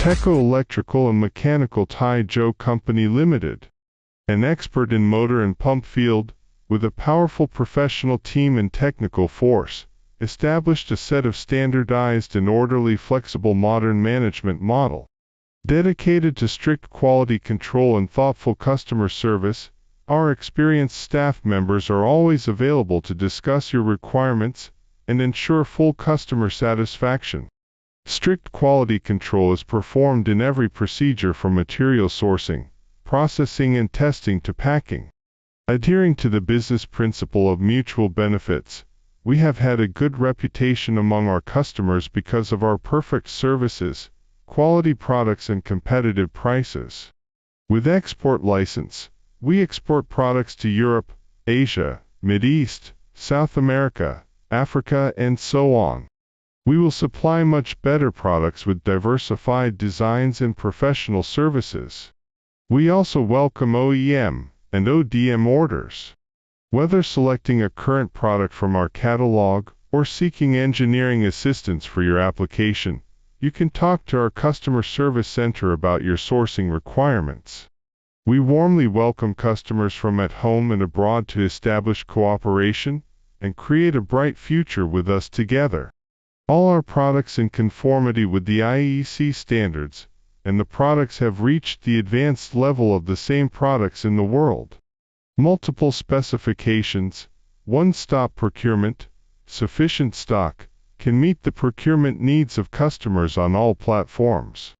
TITECHO Electrical and Mechanical TITECHO Company Limited, an expert in motor and pump field, with a powerful professional team and technical force, established a set of standardized and orderly flexible modern management model. Dedicated to strict quality control and thoughtful customer service, our experienced staff members are always available to discuss your requirements and ensure full customer satisfaction. Strict quality control is performed in every procedure from material sourcing, processing and testing to packing. Adhering to the business principle of mutual benefits, we have had a good reputation among our customers because of our perfect services, quality products and competitive prices. With export license, we export products to Europe, Asia, Mideast, South America, Africa and so on. We will supply much better products with diversified designs and professional services. We also welcome OEM and ODM orders. Whether selecting a current product from our catalog or seeking engineering assistance for your application, you can talk to our customer service center about your sourcing requirements. We warmly welcome customers from at home and abroad to establish cooperation and create a bright future with us together. All our products in conformity with the IEC standards, and the products have reached the advanced level of the same products in the world. Multiple specifications, one-stop procurement, sufficient stock, can meet the procurement needs of customers on all platforms.